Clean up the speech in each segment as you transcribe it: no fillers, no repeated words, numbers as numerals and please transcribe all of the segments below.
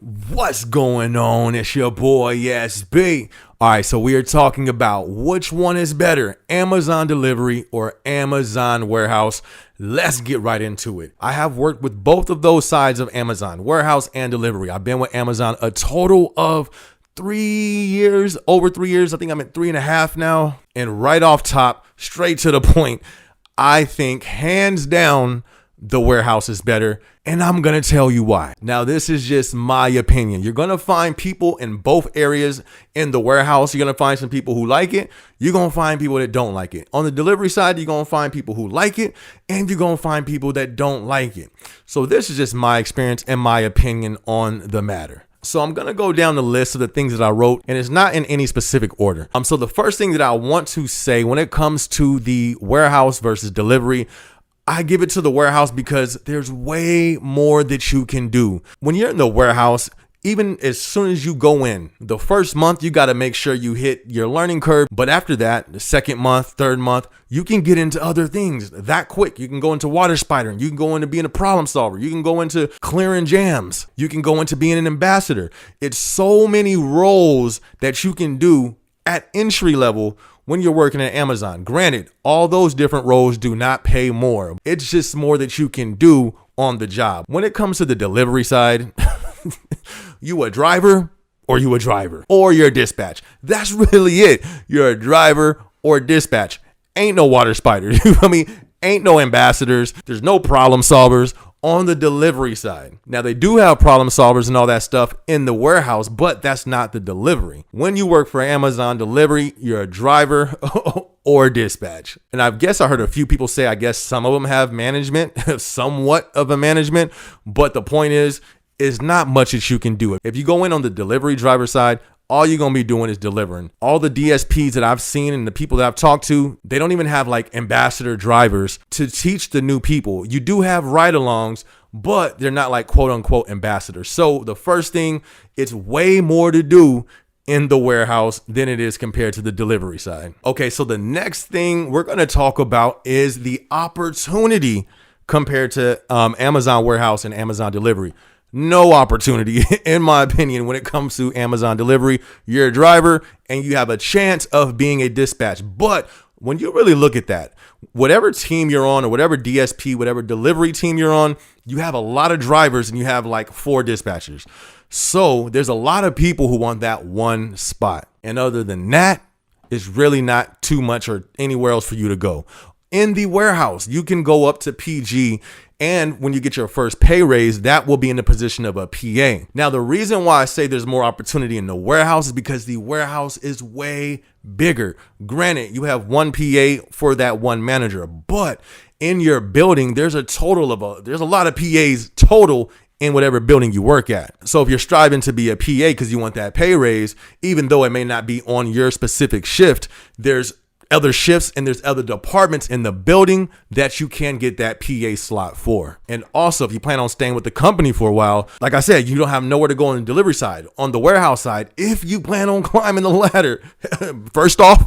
What's going on? It's your boy SB. All right, so we are talking about which one is better, Amazon delivery or Amazon warehouse. Let's get right into it. I have worked with both of those sides of Amazon, warehouse and delivery. I've been with Amazon a total of 3 years, over 3 years. I think I'm at 3.5 now. And right off top, straight to the point, I think hands down, the warehouse is better, and I'm gonna tell you why. Now, this is just my opinion. You're gonna find people in both areas. In the warehouse, you're gonna find some people who like it. You're gonna find people that don't like it. On the delivery side, you're gonna find people who like it, and you're gonna find people that don't like it. So this is just my experience and my opinion on the matter. So I'm going to go down the list of the things that I wrote, and it's not in any specific order. So the first thing that I want to say when it comes to the warehouse versus delivery, I give it to the warehouse because there's way more that you can do. When you're in the warehouse, even as soon as you go in, the first month, you got to make sure you hit your learning curve. But after that, the second month, third month, you can get into other things that quick. You can go into water spidering. You can go into being a problem solver. You can go into clearing jams. You can go into being an ambassador. It's so many roles that you can do at entry level when you're working at Amazon. Granted, all those different roles do not pay more. It's just more that you can do on the job. When it comes to the delivery side, you a driver or you're a dispatch. That's really it. You're a driver or dispatch. Ain't no water spider. You feel me? Ain't no ambassadors. There's no problem solvers on the delivery side. Now, they do have problem solvers and all that stuff in the warehouse, but that's not the delivery. When you work for Amazon delivery, you're a driver or dispatch. And I guess I heard a few people say, I guess some of them have management, somewhat of a management, but the point is not much that you can do. If you go in on the delivery driver side, all you're going to be doing is delivering. All the DSPs that I've seen and the people that I've talked to, they don't even have like ambassador drivers to teach the new people. You do have ride-alongs, but they're not like quote unquote ambassadors. So the first thing, it's way more to do in the warehouse than it is compared to the delivery side. Okay, so the next thing we're going to talk about is the opportunity compared to Amazon warehouse and Amazon delivery. No opportunity, in my opinion, when it comes to Amazon delivery. You're a driver and you have a chance of being a dispatch. But when you really look at that, whatever team you're on or whatever DSP, whatever delivery team you're on, you have a lot of drivers and you have like 4 dispatchers. So there's a lot of people who want that one spot. And other than that, it's really not too much or anywhere else for you to go. In the warehouse, you can go up to PG, and when you get your first pay raise, that will be in the position of a PA. Now, the reason why I say there's more opportunity in the warehouse is because the warehouse is way bigger. Granted, you have one PA for that one manager, but in your building, there's a lot of PAs total in whatever building you work at. So if you're striving to be a PA because you want that pay raise, even though it may not be on your specific shift, there's other shifts and there's other departments in the building that you can get that PA slot for. And also, if you plan on staying with the company for a while, like I said, you don't have nowhere to go on the delivery side. On the warehouse side, if you plan on climbing the ladder, first off,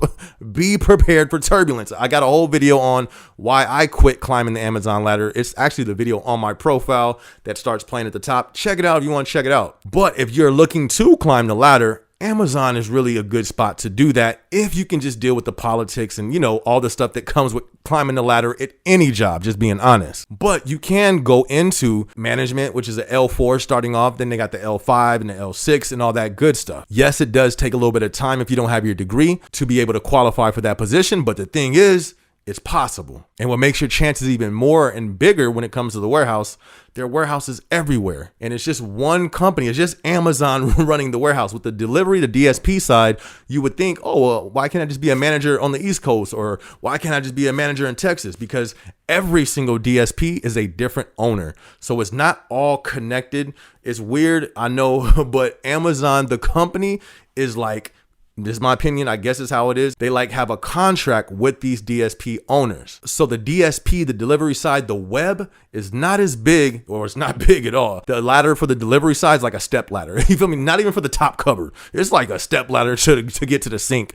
be prepared for turbulence. I got a whole video on why I quit climbing the Amazon ladder. It's actually the video on my profile that starts playing at the top. Check it out if you want to check it out. But if you're looking to climb the ladder, Amazon is really a good spot to do that if you can just deal with the politics and, all the stuff that comes with climbing the ladder at any job, just being honest. But you can go into management, which is an L4 starting off. Then they got the L5 and the L6 and all that good stuff. Yes, it does take a little bit of time if you don't have your degree to be able to qualify for that position. But the thing is, it's possible. And what makes your chances even more and bigger when it comes to the warehouse, there are warehouses everywhere. And it's just one company. It's just Amazon running the warehouse. With the delivery, the DSP side, you would think, oh, well, why can't I just be a manager on the East Coast? Or why can't I just be a manager in Texas? Because every single DSP is a different owner. So it's not all connected. It's weird, I know, but Amazon, the company, is like, this is my opinion, I guess is how it is. They have a contract with these DSP owners. So the DSP, the delivery side, the web is not as big, or it's not big at all. The ladder for the delivery side is like a step ladder. You feel me? Not even for the top cover. It's like a step ladder to get to the sink.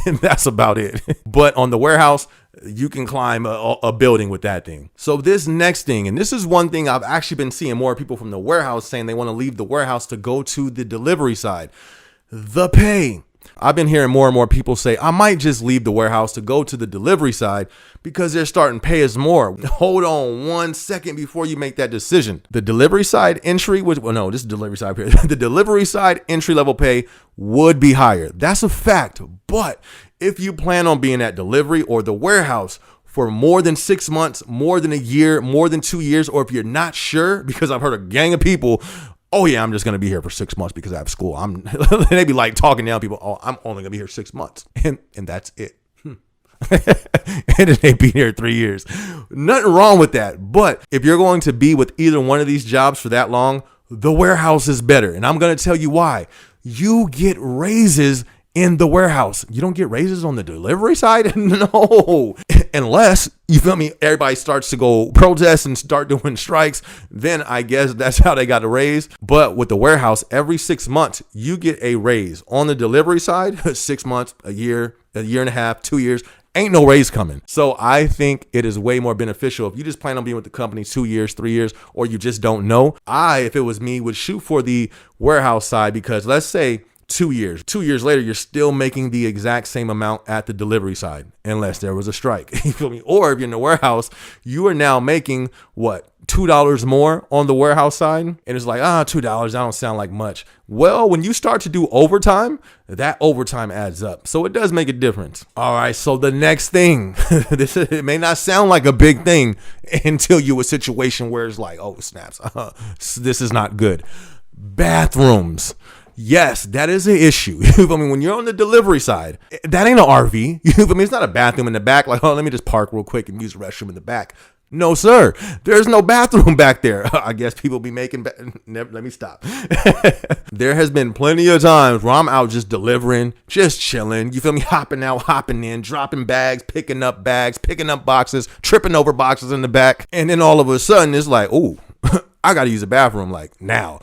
And that's about it. But on the warehouse, you can climb a building with that thing. So this next thing, and this is one thing I've actually been seeing more people from the warehouse saying they want to leave the warehouse to go to the delivery side. The pay. I've been hearing more and more people say, I might just leave the warehouse to go to the delivery side because they're starting to pay us more. Hold on 1 second before you make that decision. The delivery side entry, this is delivery side period. The delivery side entry level pay would be higher. That's a fact. But if you plan on being at delivery or the warehouse for more than 6 months, more than a year, more than 2 years, or if you're not sure, because I've heard a gang of people, oh yeah, I'm just going to be here for 6 months because I have school. They be like talking down people. Oh, I'm only going to be here 6 months. And that's it. And then they be here 3 years. Nothing wrong with that. But if you're going to be with either one of these jobs for that long, the warehouse is better. And I'm going to tell you why. You get raises in the warehouse. You don't get raises on the delivery side? No. Unless, you feel me, everybody starts to go protest and start doing strikes, then I guess that's how they got a raise. But with the warehouse, every 6 months, you get a raise. On the delivery side, 6 months, a year and a half, 2 years, ain't no raise coming. So I think it is way more beneficial if you just plan on being with the company 2 years, 3 years, or you just don't know. If it was me, would shoot for the warehouse side because let's say 2 years. 2 years later, you're still making the exact same amount at the delivery side, unless there was a strike. You feel me? Or if you're in the warehouse, you are now making what? $2 more on the warehouse side. And it's like, $2, that don't sound like much. Well, when you start to do overtime, that overtime adds up. So it does make a difference. All right. So the next thing, it may not sound like a big thing until you're in a situation where it's like, oh, snaps. This is not good. Bathrooms. Yes, that is an issue. You feel me? When you're on the delivery side, that ain't an RV. You feel me? It's not a bathroom in the back. Like, oh, let me just park real quick and use the restroom in the back. No, sir. There's no bathroom back there. I guess people be making. Never. Let me stop. There has been plenty of times where I'm out just delivering, just chilling. You feel me? Hopping out, hopping in, dropping bags, picking up boxes, tripping over boxes in the back, and then all of a sudden it's like, oh, I got to use a bathroom. Like now,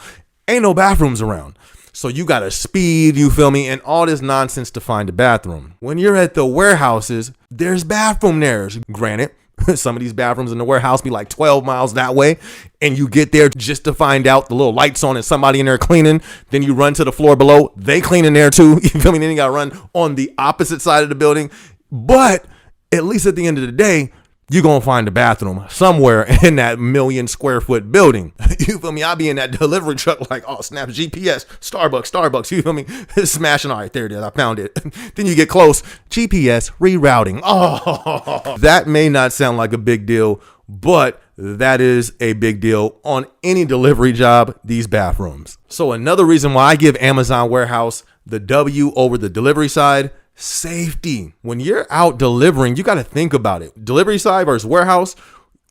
ain't no bathrooms around. So you got to speed, you feel me, and all this nonsense to find a bathroom. When you're at the warehouses, there's bathroom there. Granted, some of these bathrooms in the warehouse be like 12 miles that way, and you get there just to find out the little lights on and somebody in there cleaning. Then you run to the floor below. They clean in there too. You feel me? Then you got to run on the opposite side of the building. But at least at the end of the day, you're going to find a bathroom somewhere in that 1 million square foot building. You feel me? I'll be in that delivery truck like, oh, snap, GPS, Starbucks. You feel me? Smashing. All right, there it is. I found it. Then you get close. GPS rerouting. Oh, that may not sound like a big deal, but that is a big deal on any delivery job, these bathrooms. So another reason why I give Amazon Warehouse the W over the delivery side, safety. When you're out delivering, you got to think about it. Delivery side versus warehouse.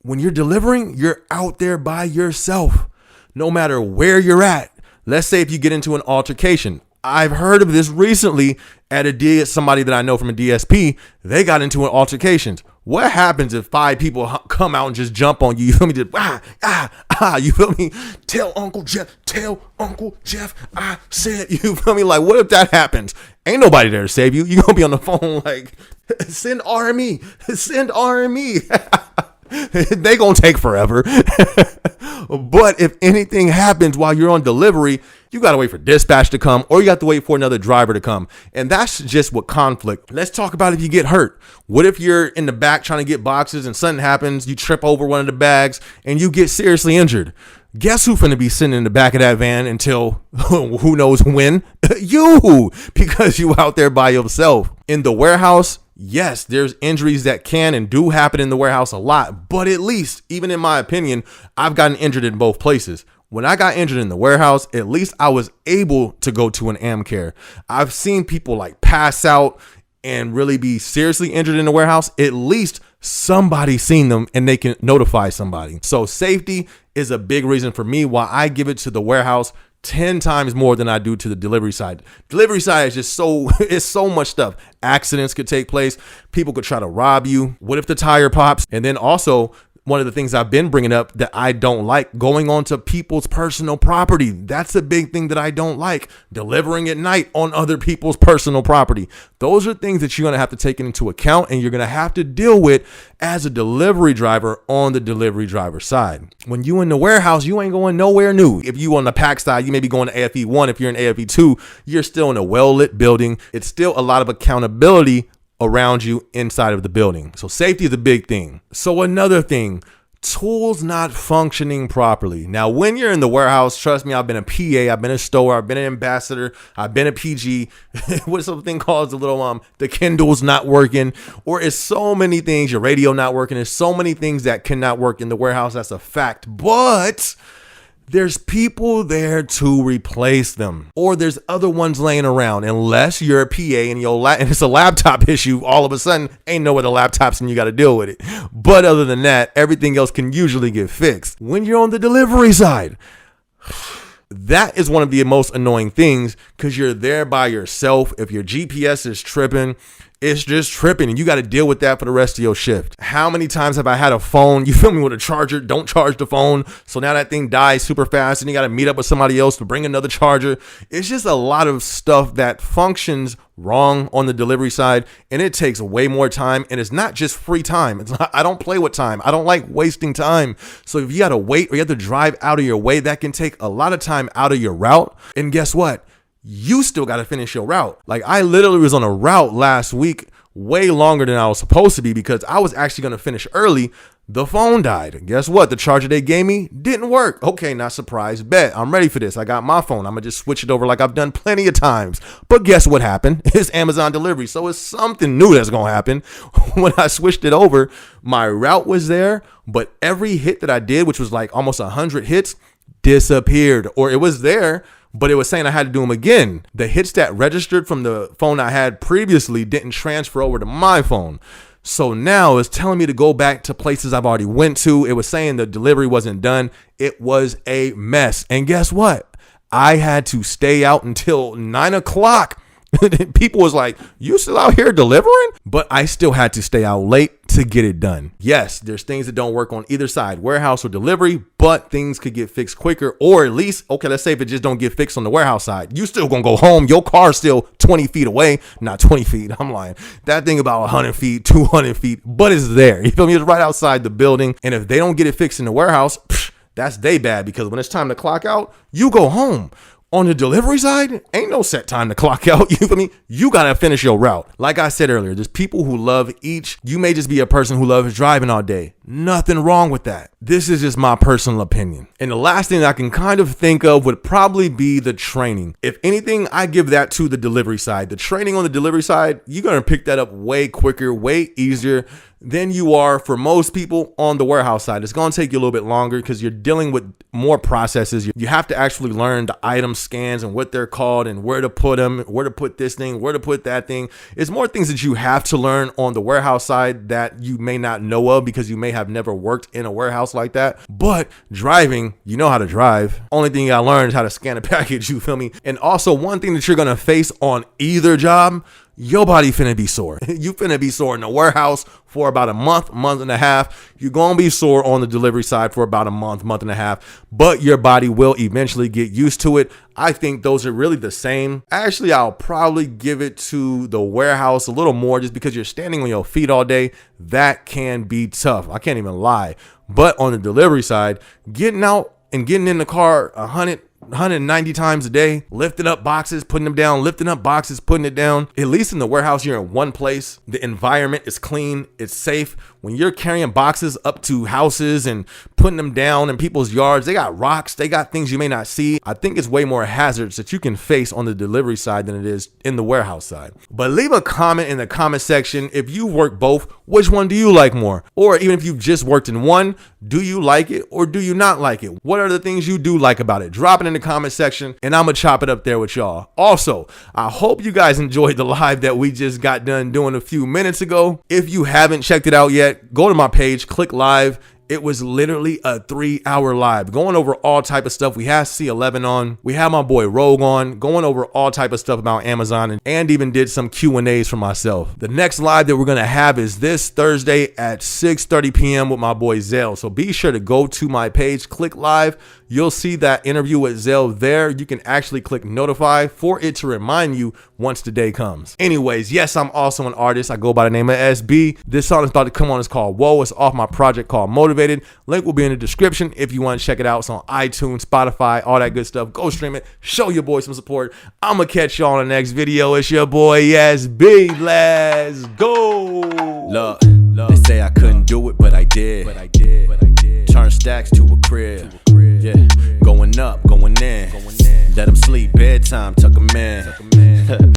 When you're delivering, you're out there by yourself, no matter where you're at. Let's say if you get into an altercation. I've heard of this recently at somebody that I know from a DSP. They got into an altercation. What happens if 5 people come out and just jump on you? You feel me? Just you feel me? Tell Uncle Jeff, I said, you feel me? Like, what if that happens? Ain't nobody there to save you. You're going to be on the phone like, send RME. They going to take forever. But if anything happens while you're on delivery, you got to wait for dispatch to come, or you got to wait for another driver to come. And that's just what conflict. Let's talk about if you get hurt. What if you're in the back trying to get boxes and something happens, you trip over one of the bags and you get seriously injured? Guess who's finna be sitting in the back of that van until who knows when? You, because you out there by yourself. In the warehouse, yes, there's injuries that can and do happen in the warehouse a lot, but at least, even in my opinion, I've gotten injured in both places. When I got injured in the warehouse, at least I was able to go to an AmCare. I've seen people like pass out and really be seriously injured in the warehouse. At least somebody seen them and they can notify somebody. So safety is a big reason for me why I give it to the warehouse 10 times more than I do to the delivery side. Delivery side is just it's so much stuff. Accidents could take place. People could try to rob you. What if the tire pops? And then also one of the things I've been bringing up that I don't like, going onto people's personal property. That's a big thing that I don't like. Delivering at night on other people's personal property. Those are things that you're going to have to take into account, and you're going to have to deal with as a delivery driver on the delivery driver side. When you in the warehouse, you ain't going nowhere new. If you on the pack side, you may be going to AFE 1. If you're in AFE 2, you're still in a well-lit building. It's still a lot of accountability around you inside of the building. So safety is a big thing. So another thing, tools not functioning properly. Now, when you're in the warehouse, trust me, I've been a PA, I've been a storer, I've been an ambassador, I've been a PG. What's something called the Kindle's not working, or it's so many things, your radio not working. There's so many things that cannot work in the warehouse. That's a fact. But there's people there to replace them, or there's other ones laying around. Unless you're a PA and and it's a laptop issue, all of a sudden ain't no other laptops and you got to deal with it. But other than that, everything else can usually get fixed. When you're on the delivery side, that is one of the most annoying things, because you're there by yourself. If your GPS is tripping, it's just tripping, and you got to deal with that for the rest of your shift. How many times have I had a phone, you feel me, with a charger, don't charge the phone, so now that thing dies super fast, and you got to meet up with somebody else to bring another charger. It's just a lot of stuff that functions wrong on the delivery side, and it takes way more time, and it's not just free time. I don't play with time. I don't like wasting time. So if you got to wait or you have to drive out of your way, that can take a lot of time out of your route. And guess what? You still got to finish your route. Like, I literally was on a route last week way longer than I was supposed to be, because I was actually going to finish early. The phone died. And guess what? The charger they gave me didn't work. Okay, not surprised. Bet. I'm ready for this. I got my phone. I'm going to just switch it over like I've done plenty of times. But guess what happened? It's Amazon delivery. So it's something new that's going to happen. When I switched it over, my route was there, but every hit that I did, which was like almost 100 hits, disappeared. Or it was there, but it was saying I had to do them again. The hits that registered from the phone I had previously didn't transfer over to my phone. So now it's telling me to go back to places I've already went to. It was saying the delivery wasn't done. It was a mess. And guess what? I had to stay out until 9 o'clock. People was like, you still out here delivering? But I still had to stay out late to get it done. Yes, there's things that don't work on either side, warehouse or delivery, but things could get fixed quicker, or at least, okay, let's say if it just don't get fixed on the warehouse side, you still gonna go home. Your car's still 20 feet away. Not 20 feet, I'm lying. That thing about 100 feet, 200 feet, but it's there. You feel me? It's right outside the building. And if they don't get it fixed in the warehouse, that's they bad, because when it's time to clock out, you go home. On the delivery side, ain't no set time to clock out. You feel me? You gotta finish your route. Like I said earlier, there's people who love each. You may just be a person who loves driving all day. Nothing wrong with that. This is just my personal opinion. And the last thing I can kind of think of would probably be the training. If anything, I give that to the delivery side. The training on the delivery side, you're gonna pick that up way quicker, way easier than you are for most people on the warehouse side. It's going to take you a little bit longer because you're dealing with more processes. You have to actually learn the item scans and what they're called and where to put them, where to put this thing, where to put that thing. It's more things that you have to learn on the warehouse side that you may not know of because you may have never worked in a warehouse like that. But driving, you know how to drive. Only thing you got to learn is how to scan a package, you feel me? And also one thing that you're going to face on either job, your body finna be sore. You finna be sore in the warehouse for about a month and a half. You're gonna be sore on the delivery side for about a month and a half, but your body will eventually get used to it. I think those are really the same. Actually, I'll probably give it to the warehouse a little more just because you're standing on your feet all day. That can be tough. I can't even lie. But on the delivery side, getting out and getting in the car 190 times a day, lifting up boxes, putting them down, lifting up boxes, putting it down. At least in the warehouse, you're in one place. The environment is clean. It's safe. When you're carrying boxes up to houses and putting them down in people's yards, they got rocks, they got things you may not see. I think it's way more hazards that you can face on the delivery side than it is in the warehouse side. But leave a comment in the comment section. If you work both, which one do you like more? Or even if you've just worked in one, do you like it or do you not like it? What are the things you do like about it? Drop it in the comment section and I'm gonna chop it up there with y'all. Also, I hope you guys enjoyed the live that we just got done doing a few minutes ago. If you haven't checked it out yet, go to my page, click live, It was literally a 3-hour live going over all type of stuff. We had C11 on, we had my boy Rogue on, going over all type of stuff about Amazon, and even did some Q&As for myself. The next live that we're gonna have is this Thursday at 6:30 p.m. with my boy Zell. So be sure to go to my page, click live. You'll see that interview with Zell there. You can actually click notify for it to remind you once the day comes. Anyways, yes, I'm also an artist. I go by the name of SB. This song is about to come on. It's called Whoa. It's off my project called Motivated. Link will be in the description if you want to check it out. It's on iTunes, Spotify, all that good stuff. Go stream it. Show your boy some support. I'm going to catch y'all in the next video. It's your boy SB. Let's go. Look, they say I couldn't do it, but I did. Turn stacks to a crib. Yeah, going up, going in. Let them sleep, bedtime, tuck them in.